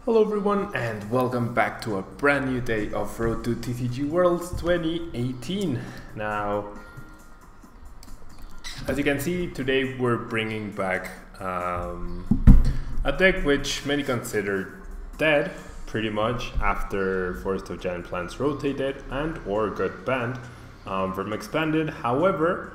Hello everyone and welcome back to a brand new day of Road to TCG Worlds 2018. Now, as you can see, today we're bringing back a deck which many consider dead pretty much after Forest of Giant Plants rotated and or got banned from Expanded. However,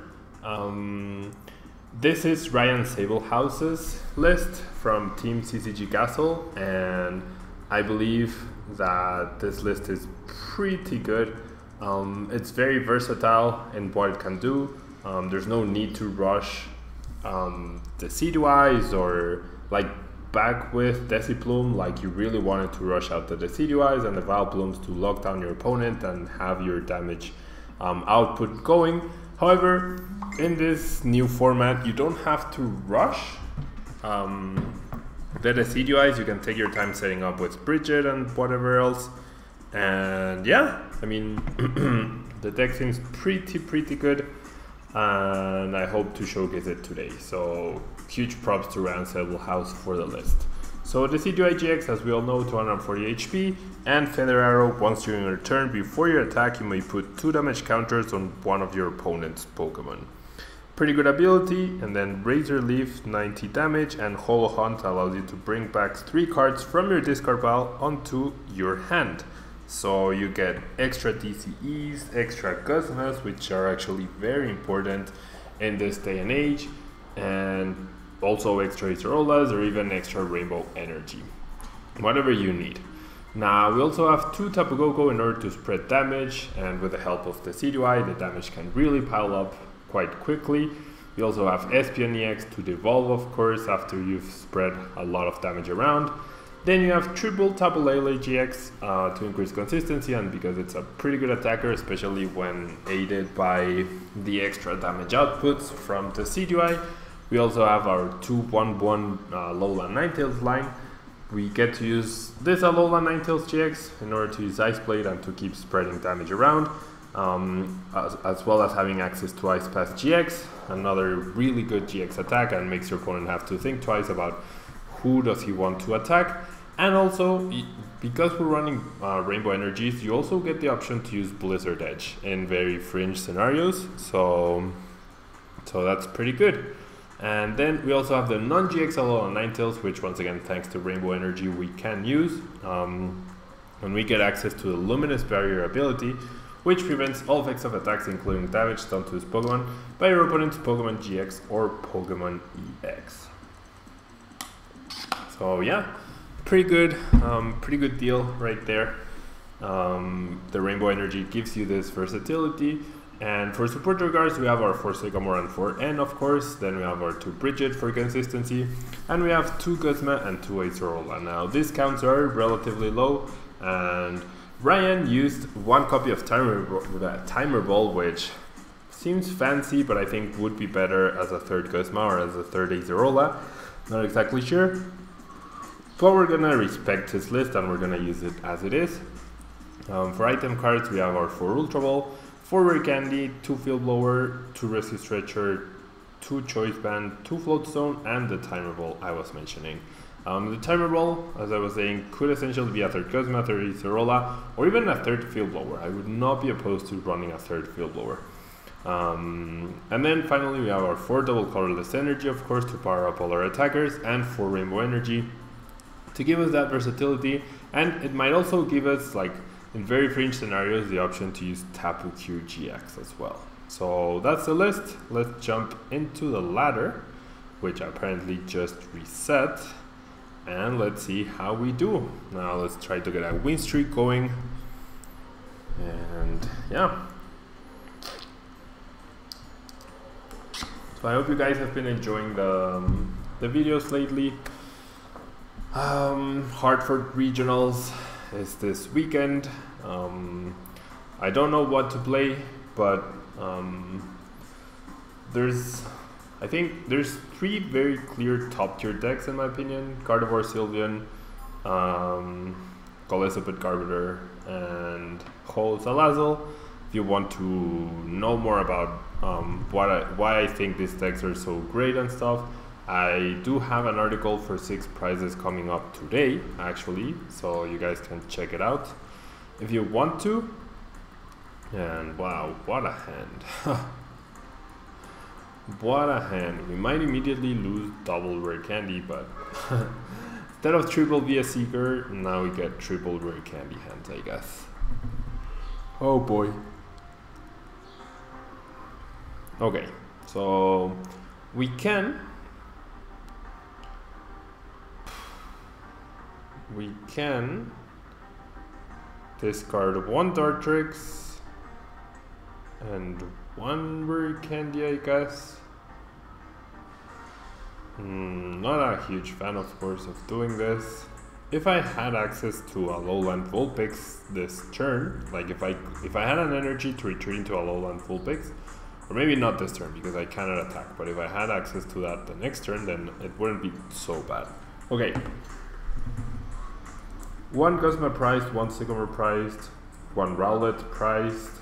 this is Ryan Sablehouse's list from Team CCG Castle, and I believe that this list is pretty good. It's very versatile in what it can do. There's no need to rush Decidueye or like back with Deciplume, like you really wanted to rush out the Decidueye and the Vileplumes to lock down your opponent and have your damage output going. However, in this new format, you don't have to rush the Decidueye. You can take your time setting up with Brigette and whatever else. And yeah, I mean, the deck seems pretty good, and I hope to showcase it today. So huge props to Ryan Sablehouse for the list. So Decidueye-GX, as we all know, 240 HP, and Feather Arrow. Once during your turn, before your attack, you may put 2 damage counters on one of your opponent's Pokemon. Pretty good ability. And then Razor Leaf, 90 damage, and Hollow Hunt allows you to bring back 3 cards from your discard pile onto your hand. So you get extra DCEs, extra Guzmas, which are actually very important in this day and age, and also extra Acerolas or even extra Rainbow Energy, whatever you need. Now we also have 2 Tapu Koko in order to spread damage, and with the help of the Decidueye, the damage can really pile up quite quickly. We also have Espeon-EX to devolve, of course, after you've spread a lot of damage around. Then you have triple Tapu Lele-GX to increase consistency, and because it's a pretty good attacker, especially when aided by the extra damage outputs from the Decidueye. We also have our 2/1/1 Alolan Ninetales line. We get to use this Alolan Ninetales-GX in order to use Ice Blade and to keep spreading damage around, as well as having access to Ice Pass GX, another really good GX attack, and makes your opponent have to think twice about who does he want to attack. And also, because we're running Rainbow Energies, you also get the option to use Blizzard Edge in very fringe scenarios, so that's pretty good. And then we also have the non-GX Alolan Ninetales, which once again, thanks to Rainbow Energy, we can use. And we get access to the Luminous Barrier ability, which prevents all effects of attacks, including damage done to his Pokemon, by your opponent's Pokemon GX or Pokemon EX. So yeah, pretty good deal right there. The Rainbow Energy gives you this versatility. And for support regards, we have our 4 Sycamore and 4 N, of course. Then we have our 2 Brigette for consistency. And we have 2 Guzma and 2 Acerola. Now, these counts are relatively low. And Ryan used 1 copy of Timer Ball, which seems fancy, but I think would be better as a 3rd Guzma or as a 3rd Acerola. Not exactly sure. But we're gonna respect his list and we're gonna use it as it is. For item cards, we have our 4 Ultra Ball, 4 Rare Candy, 2 Field Blower, 2 Rescue Stretcher, 2 Choice Band, 2 Float Stone, and the Timer Ball I was mentioning. The Timer Ball, as I was saying, could essentially be a 3rd Guzma, 3rd Acerola, or even a 3rd Field Blower. I would not be opposed to running a 3rd Field Blower. And then finally we have our 4 double Colorless Energy, of course, to power up all our attackers, and 4 Rainbow Energy to give us that versatility. And it might also give us, like, in very fringe scenarios, the option to use Tapu GX as well. So that's the list. Let's jump into the ladder, which apparently just reset, and let's see how we do. Now let's try to get a win streak going. And yeah. So I hope you guys have been enjoying the videos lately. Hartford Regionals is this weekend. I don't know what to play, but I think there's 3 very clear top tier decks in my opinion: Gardevoir Sylveon, Golisopet Garbodor, and Ho Salazzle. If you want to know more about why I think these decks are so great and stuff, I do have an article for 6 prizes coming up today, actually, so you guys can check it out if you want to. And wow, what a hand. What a hand. We might immediately lose double rare candy, but instead of triple via Seeker, now we get triple rare candy hands, I guess. Oh boy. Okay, so we can discard 1 Dartrix and 1 rare candy, I guess. Not a huge fan, of course, of doing this. If I had access to Alolan Vulpix this turn, like if I had an energy to retreat into Alolan Vulpix, or maybe not this turn because I cannot attack, but if I had access to that the next turn, then it wouldn't be so bad. Okay. 1 Guzma prized, 1 Sycamore prized, 1 Rowlet prized,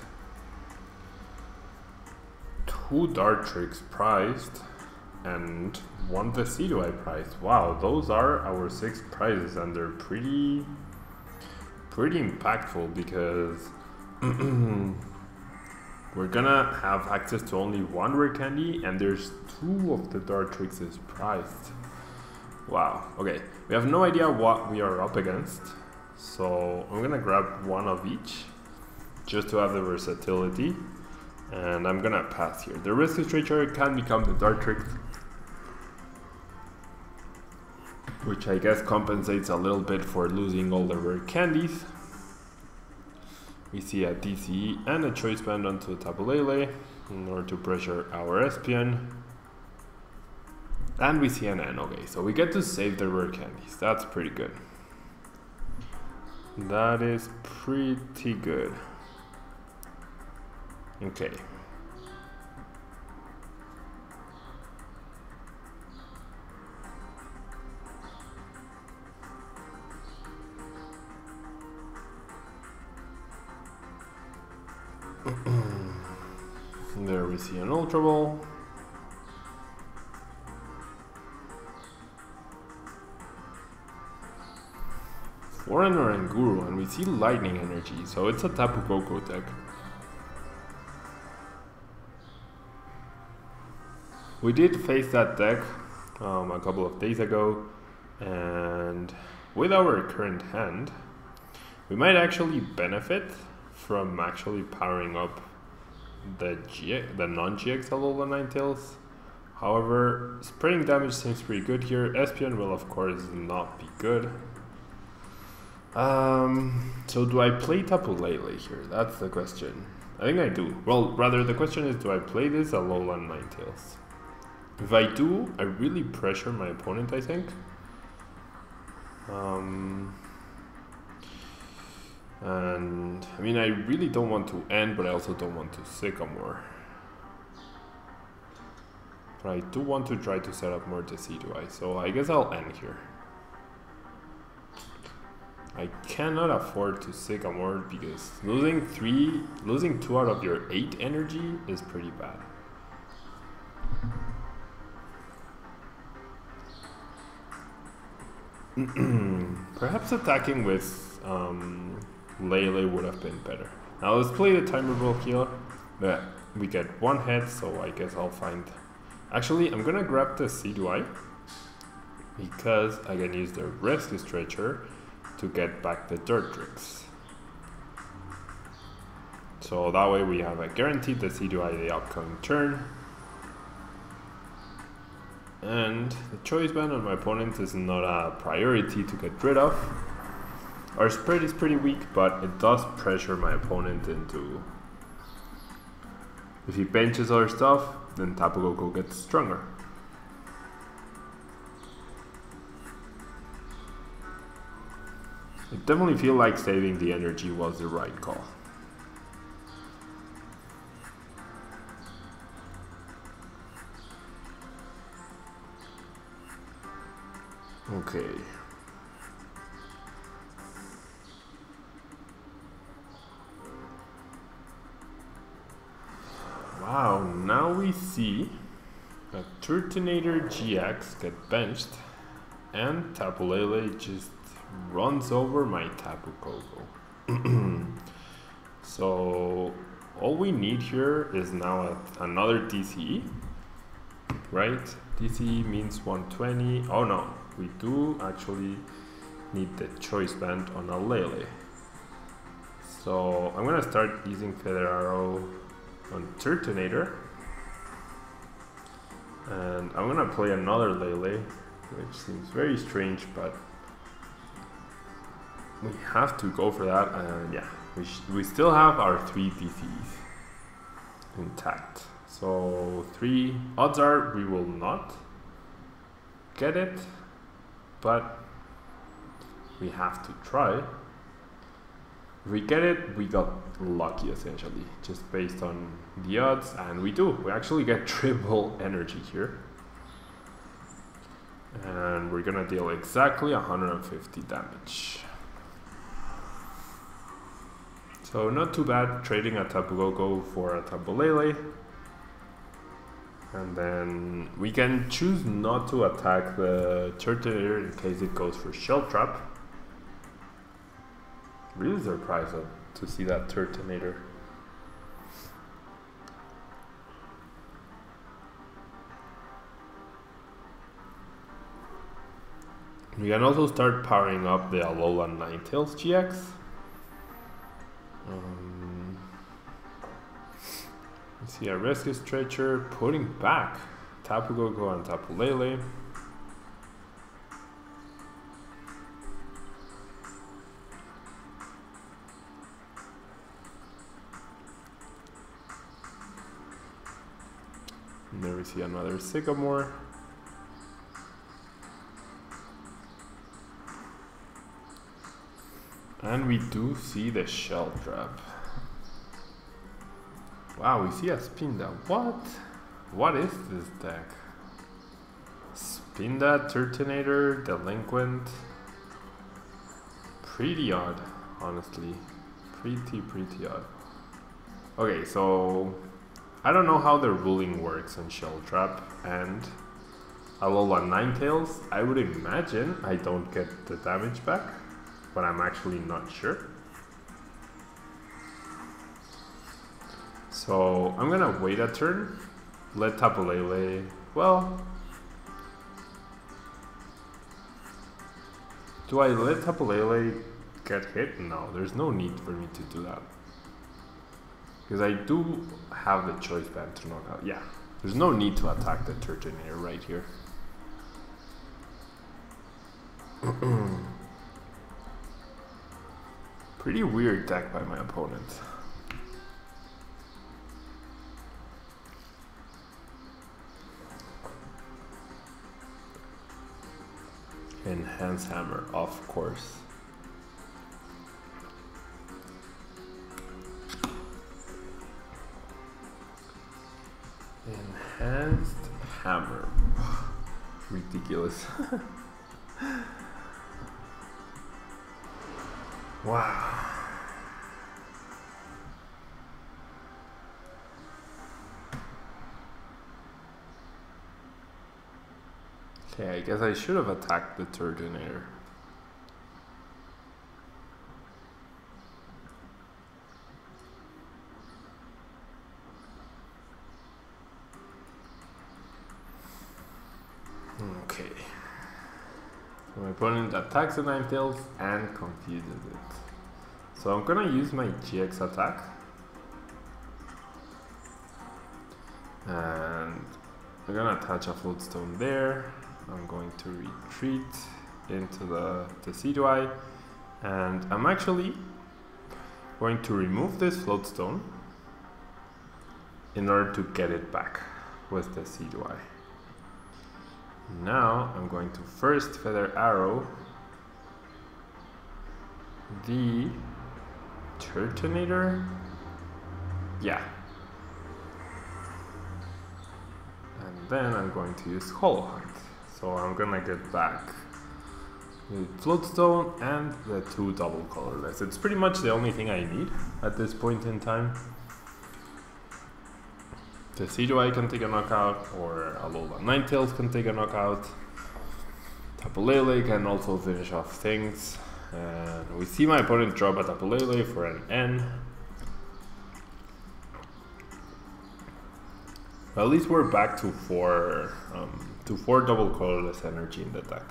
2 Dartrix prized, and 1 Decidueye prized. Wow, those are our 6 prizes, and they're pretty impactful because we're gonna have access to only 1 rare candy, and there's 2 of the Dartrixes prized. Wow, okay. We have no idea what we are up against, so I'm gonna grab 1 of each just to have the versatility, and I'm gonna pass here. The Rescue Stretcher can become the Dartrix, which I guess compensates a little bit for losing all the rare candies. We see a DCE and a Choice Band onto Tapu Lele in order to pressure our Espeon. And we see an N. Okay, so we get to save the rare candies. That's pretty good. That is pretty good. Okay. There we see an Ultra Ball. Foreigner and Guru, and we see Lightning Energy, so it's a Tapu Koko deck. We did face that deck a couple of days ago, and with our current hand, we might actually benefit from actually powering up the non-GX Alolan Ninetales. However, spreading damage seems pretty good here. Espeon will of course not be good. So do I play Tapu Lele here? That's the question. I think I do. Well, rather the question is, do I play this Alolan Ninetales? If I do, I really pressure my opponent, I think. And I mean, I really don't want to end, but I also don't want to Sycamore. But I do want to try to set up more Decidueye, so I guess I'll end here. I cannot afford to Sycamore because losing 2 out of your 8 energy is pretty bad. Perhaps attacking with Lele would have been better. Now let's play the timer roll here. We get 1 hit, so I guess I'll find... Actually, I'm gonna grab the Decidueye because I can use the Rescue Stretcher to get back the Dartrix. So that way we have a guaranteed Decidueye the upcoming turn. And the Choice Band on my opponent is not a priority to get rid of. Our spread is pretty weak, but it does pressure my opponent into... If he benches other stuff, then Tapu Koko gets stronger. I definitely feel like saving the energy was the right call. Okay. Wow, now we see a Turtonator GX get benched, and Tapu Lele just runs over my Tapu Koko. So all we need here is now another DCE, right? DCE means 120. Oh no, we do actually need the choice band on a Lele. So I'm gonna start using Feather Arrow on Turtonator, and I'm gonna play another Lele, which seems very strange, but we have to go for that. And yeah, we still have our 3 DCs intact. So 3 odds are we will not get it, but we have to try. If we get it, we got lucky essentially, just based on the odds, and we do. We actually get triple energy here. And we're gonna deal exactly 150 damage. So not too bad trading a Tapu Koko for a Tapu Lele. And then we can choose not to attack the Turtonator in case it goes for Shell Trap. Really surprised to see that Turtonator. We can also start powering up the Alolan Ninetales GX. Let's see, a Rescue Stretcher putting back Tapu Koko and Tapu Lele. And there we see another Sycamore. And we do see the Shell Trap. Wow, we see a Spinda. What is this deck? Spinda, Turtonator, Delinquent. Pretty odd, honestly. Pretty odd. Okay, so I don't know how the ruling works on Shell Trap and Alolan Ninetales. I would imagine I don't get the damage back, but I'm actually not sure. So I'm gonna wait a turn, let Tapu Lele, well, do I let Tapu Lele get hit? No, there's no need for me to do that. Because I do have the choice band to knock out. Yeah, there's no need to attack the Turtonator right here. Pretty weird deck by my opponent. Enhance Hammer, of course. Enhanced Hammer. Ridiculous. Wow. Okay, I guess I should have attacked the Turtonator. Okay. So my opponent attacks the Ninetales and confuses it. So I'm gonna use my GX attack. And I'm gonna attach a Float Stone there. I'm going to retreat into the Decidueye, and I'm actually going to remove this Float Stone in order to get it back with the Decidueye. Now I'm going to first Feather Arrow the Turtonator. Yeah. And then I'm going to use Hollow Hunt. So I'm gonna get back the Float Stone and the 2 double colorless. It's pretty much the only thing I need at this point in time. Decidueye can take a knockout, or Alolan Ninetales can take a knockout. Tapu Lele can also finish off things. And we see my opponent drop a Tapu Lele for an N. Well, at least we're back to four double colorless energy in the deck.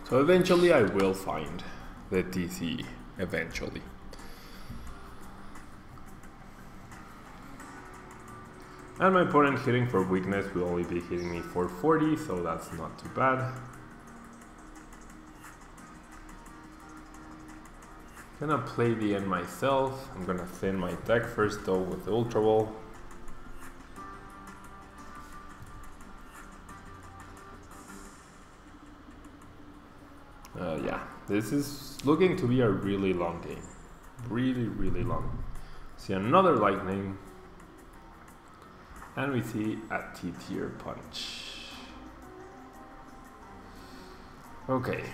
So eventually I will find the DC, eventually. And my opponent hitting for weakness will only be hitting me for 40, so that's not too bad. Gonna play the end myself. I'm gonna thin my deck first though with the Ultra Ball. Yeah, this is looking to be a really long game. Really, really long. See another Lightning. And we see a T-tier punch. Okay,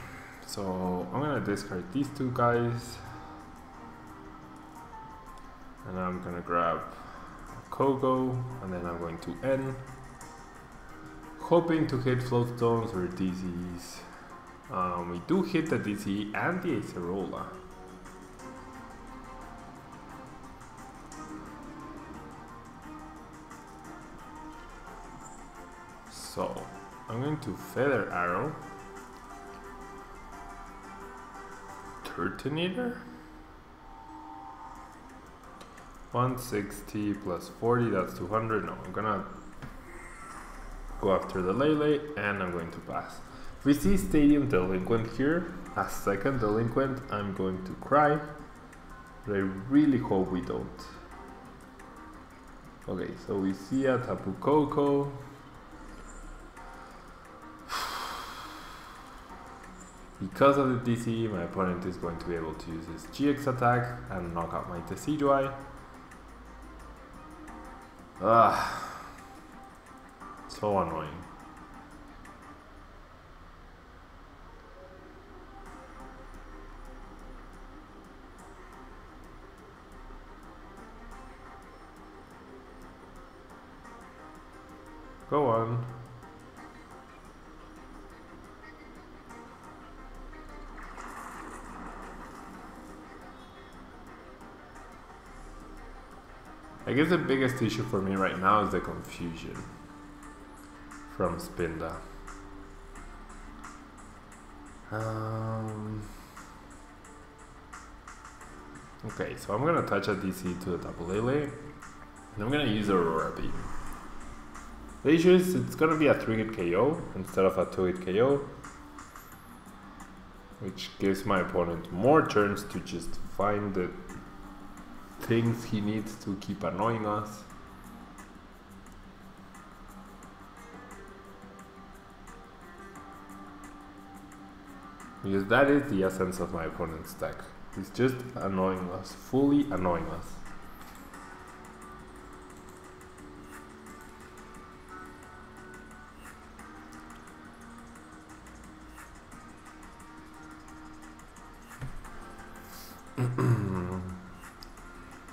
so I'm gonna discard these two guys. And I'm gonna grab a Koko, and then I'm going to N. Hoping to hit Float Stones or DCs. We do hit the DC and the Acerola. So, I'm going to Feather Arrow. Turtonator? 160 plus 40, that's 200. No, I'm gonna go after the Lele and I'm going to pass. If we see Stadium Delinquent here, a second Delinquent, I'm going to cry. But I really hope we don't. Okay, so we see a Tapu Koko. Because of the DC, my opponent is going to be able to use his GX attack and knock out my Decidueye. So annoying. Go on. I guess the biggest issue for me right now is the confusion from Spinda. Okay, so I'm gonna touch a DC to the Tapu Lele, and I'm gonna use Aurora Beam. The issue is it's gonna be a 3-hit KO instead of a 2-hit KO, which gives my opponent more turns to just find the things he needs to keep annoying us. Because that is the essence of my opponent's deck. He's just annoying us, fully annoying us.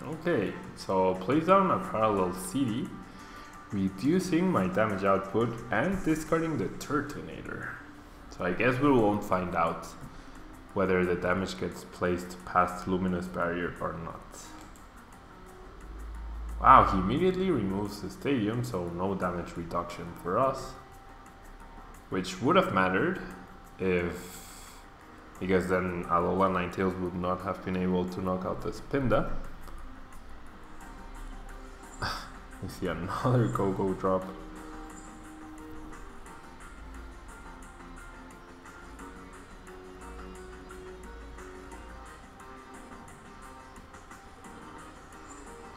Okay, so place down a parallel CD, reducing my damage output and discarding the Turtonator. So I guess we won't find out whether the damage gets placed past Luminous Barrier or not. Wow, he immediately removes the Stadium, so no damage reduction for us. Which would have mattered because then Alolan Ninetales would not have been able to knock out the Spinda. We see another Koko drop.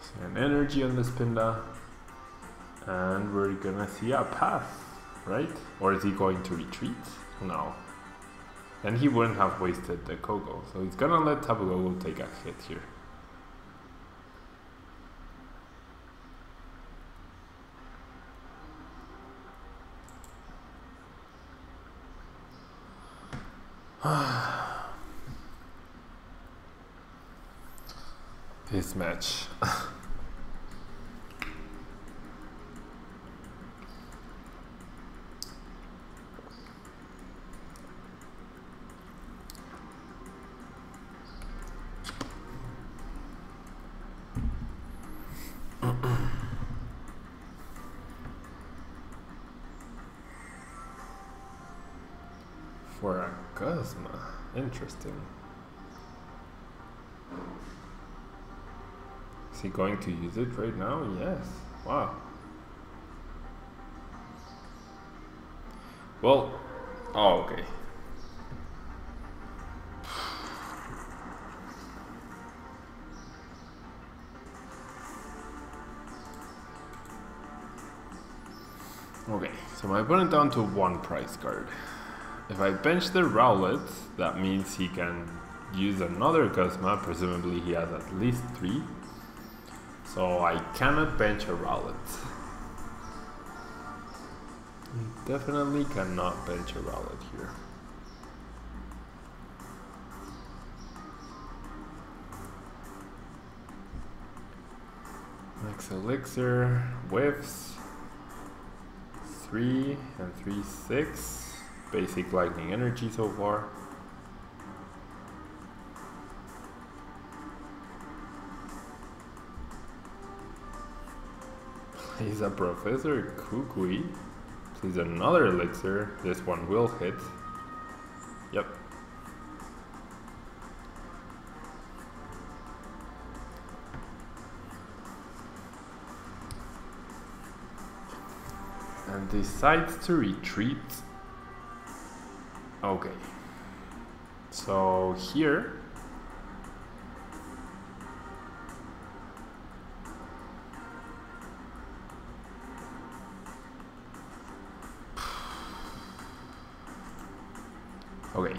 See an energy on the Spinda. And we're gonna see a pass, right? Or is he going to retreat? No. Then he wouldn't have wasted the Koko. So he's gonna let Tapu Lele take a hit here. This match. For a Guzma. Interesting. Is he going to use it right now? Yes. Wow. Well, oh, okay. Okay, so my opponent down to 1 prize card. If I bench the Rowlet, that means he can use another Guzma, presumably he has at least 3. So I cannot bench a Rowlet. Definitely cannot bench a Rowlet here. Next Elixir, whiffs. 3 and 3, 6. Basic lightning energy so far. Plays a Professor Kukui. Plays another Elixir. This one will hit. Yep. And decides to retreat. Okay. So here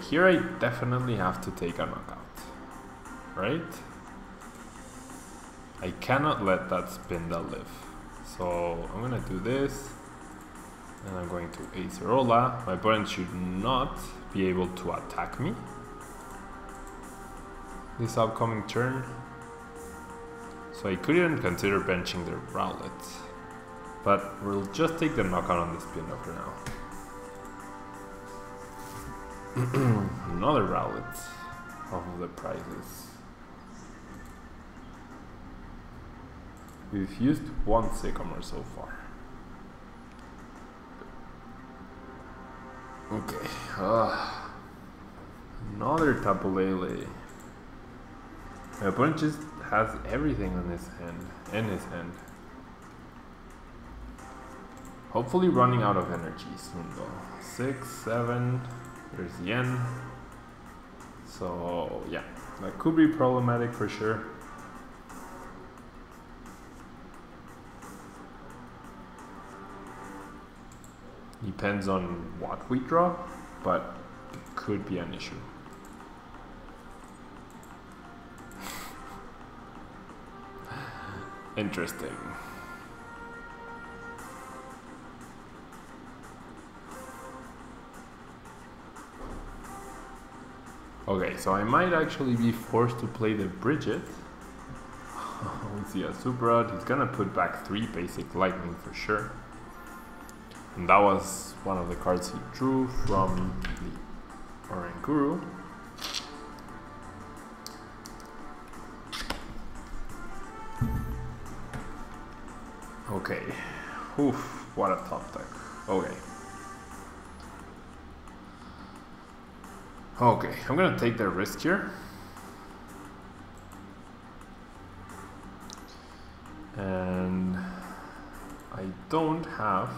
here I definitely have to take a knockout, right? I cannot let that Spinda live. So I'm gonna do this, and I'm going to Acerola. My opponent should not be able to attack me this upcoming turn. So I could even consider benching the Rowlet, but we'll just take the knockout on the Spinda for now. Another Rowlet off of the prizes. We've used 1 Sycamore so far. Okay, another Tapu Lele. My opponent just has everything on his hand, Hopefully running out of energy soon though. 6, 7, there's Yen. So yeah, that could be problematic for sure. Depends on what we draw, but it could be an issue. Interesting. Okay, so I might actually be forced to play the Brigette. We see a Super Out. He's gonna put back 3 basic lightning for sure. And that was one of the cards he drew from the Oranguru. Okay. Oof, what a top deck. Okay. Okay, I'm gonna take the risk here. And I don't have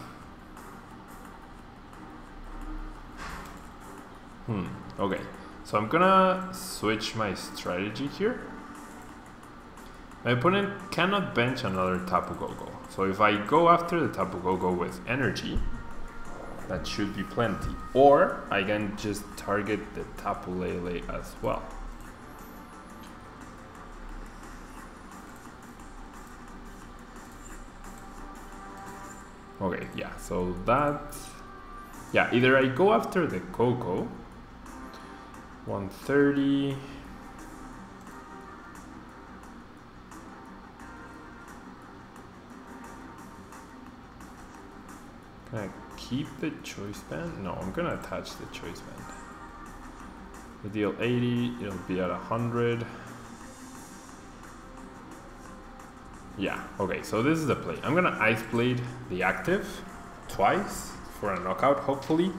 okay, so I'm gonna switch my strategy here. My opponent cannot bench another Tapu Koko. So if I go after the Tapu Koko with energy, that should be plenty. Or I can just target the Tapu Lele as well. Okay, yeah, so that, yeah, either I go after the Koko, 130, can I keep the choice band? No, I'm gonna attach the choice band. I deal 80, it'll be at 100. Yeah, okay, so this is the play. I'm gonna Ice Blade the active twice for a knockout, hopefully.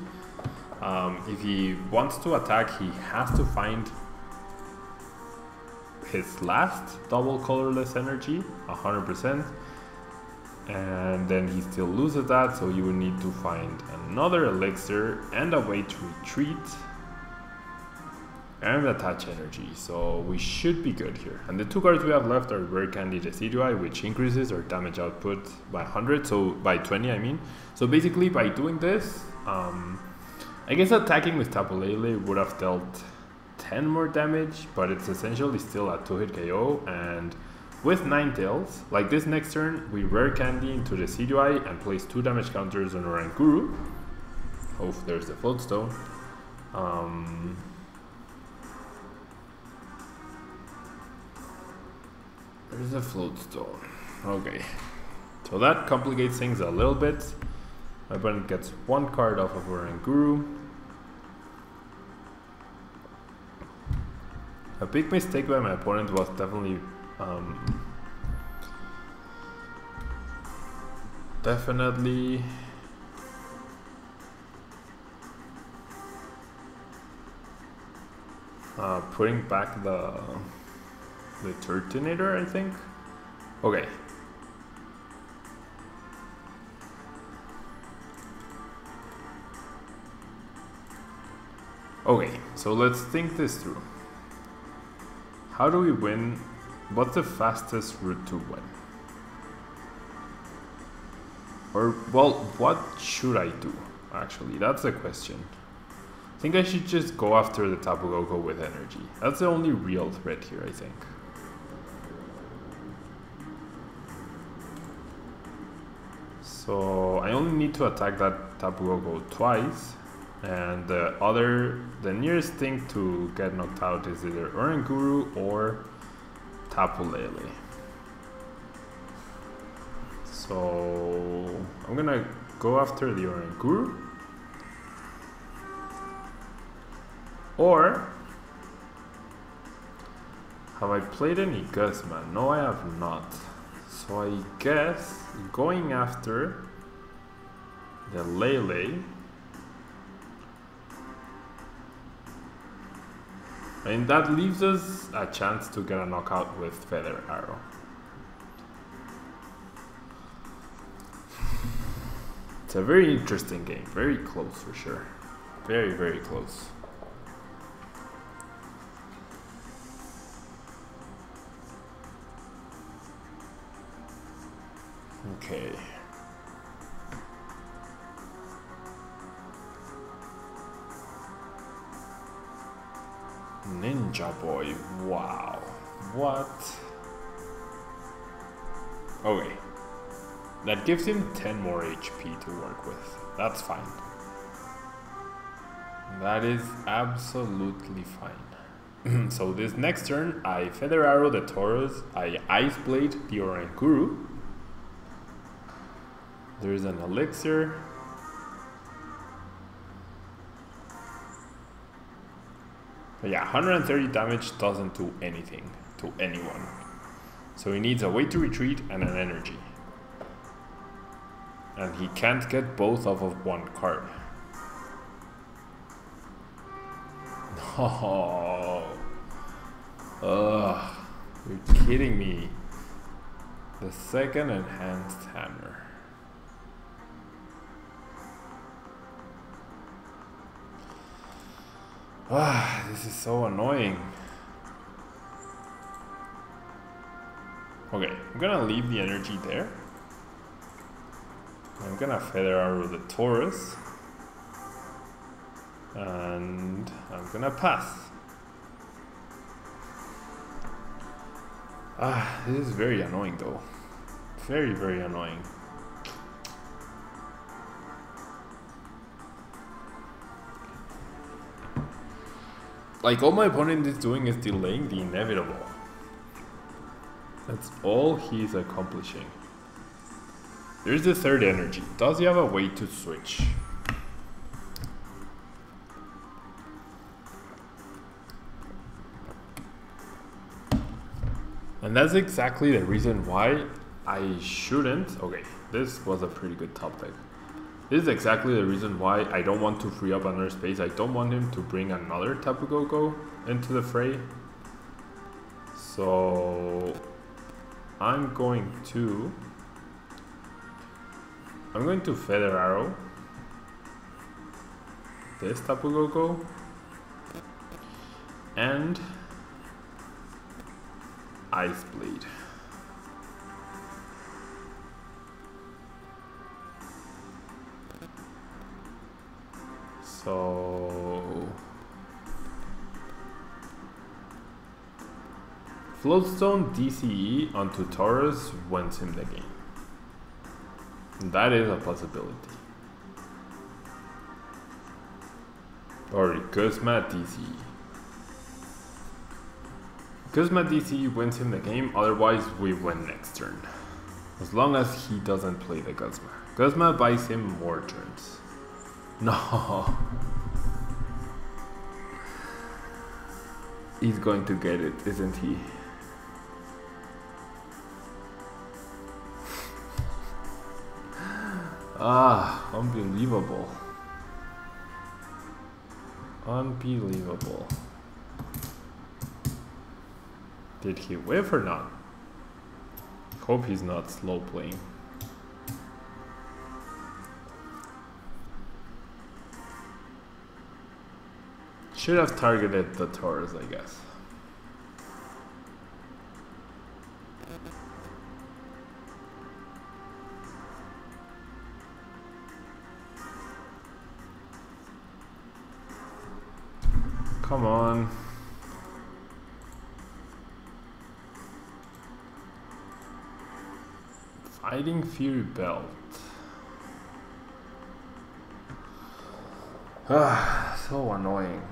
If he wants to attack, he has to find his last double colorless energy, 100%. And then he still loses that, so you would need to find another elixir and a way to retreat and attach energy. So we should be good here. And the two cards we have left are Rare Candy Decidueye, which increases our damage output by 100, so by 20 I mean. So basically by doing this, I guess attacking with Tapu Lele would have dealt 10 more damage, but it's essentially still a 2-hit KO. And with Ninetales, like this next turn, we Rare Candy into the Decidueye and place 2 damage counters on Oranguru. Oh, there's the Float Stone. There's a Float Stone. Okay. So that complicates things a little bit. My opponent gets 1 card off of Oranguru. A big mistake by my opponent was definitely putting back the Turtonator, I think. Okay. Okay, so let's think this through. How do we win? What's the fastest route to win? Or, well, what should I do? Actually, that's the question. I think I should just go after the Tapu Koko with energy. That's the only real threat here, I think. So I only need to attack that Tapu Koko twice. And the nearest thing to get knocked out is either Oranguru or Tapu Lele. So I'm gonna go after the Oranguru. Or have I played any Guzma? No, I have not. So I guess going after the Lele. And that leaves us a chance to get a knockout with Feather Arrow. It's a very interesting game, very close for sure. Very, very close. Okay. Ninja Boy, wow. What? Okay. That gives him 10 more HP to work with. That's fine. That is absolutely fine. So this next turn, I Feather Arrow the Taurus, I Ice Blade the Oranguru. There's an elixir. But yeah, 130 damage doesn't do anything to anyone. So he needs a way to retreat and an energy. And he can't get both off of 1 card. No. Ugh. You're kidding me. The second enhanced hammer. Ah, this is so annoying. Okay, I'm gonna leave the energy there. I'm gonna Feather Arrow the Taurus. And I'm gonna pass. Ah, this is very annoying though. Very, very annoying. Like, all my opponent is doing is delaying the inevitable. That's all he's accomplishing. There's the third energy. Does he have a way to switch? And that's exactly the reason why I shouldn't. Okay, this was a pretty good top deck. This is exactly the reason why I don't want to free up another space. I don't want him to bring another Tapu Koko into the fray. So I'm going to Feather Arrow this Tapu Koko and Ice Blade. So Float Stone DCE onto Taurus wins him the game. That is a possibility. Or Guzma DCE. Guzma DCE wins him the game, otherwise we win next turn. As long as he doesn't play the Guzma. Guzma buys him more turns. No. He's going to get it, isn't he? Ah, unbelievable. Unbelievable. Did he whiff or not? Hope he's not slow playing. Should have targeted the Taurus, I guess. Come on. Fighting Fury Belt. Ah, so annoying.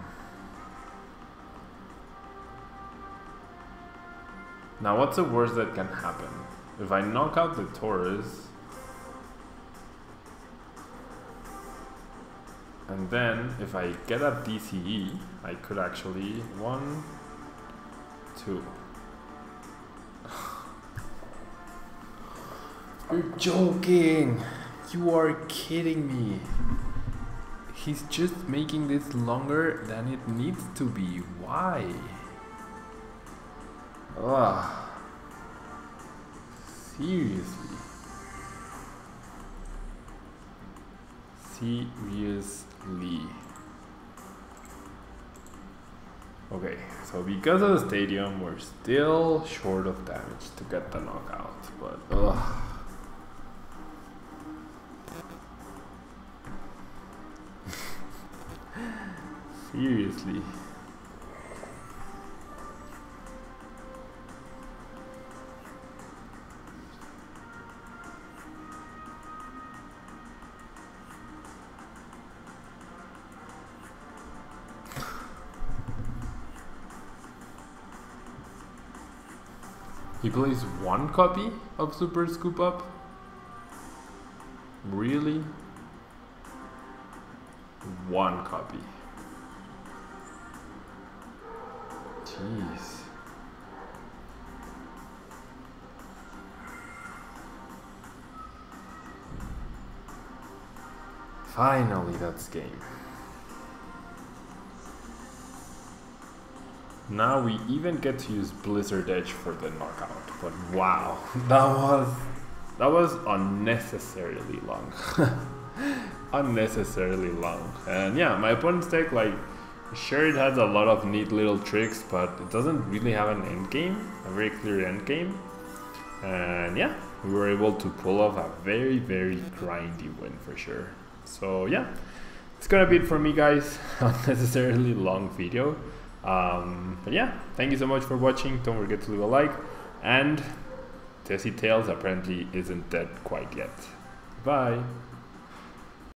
Now what's the worst that can happen? If I knock out the Taurus, and then if I get up DCE, I could actually 1, 2. You're joking! You are kidding me! He's just making this longer than it needs to be. Why? Ugh. Seriously. Seriously. Okay, so because of the stadium, we're still short of damage to get the knockout, but ugh. Seriously. He plays one copy of Super Scoop Up? Really? One copy. Jeez. Finally, that's game. Now we even get to use Blizzard Edge for the knockout, but wow, that was unnecessarily long. Unnecessarily long. And yeah, my opponent's deck, like, sure it has a lot of neat little tricks, but it doesn't really have an end game, a very clear end game. And yeah, we were able to pull off a very, very grindy win for sure. So yeah, it's gonna be it for me, guys. Unnecessarily long video. But yeah, thank you so much for watching. Don't forget to leave a like, and DECITALES apparently isn't dead quite yet. Bye.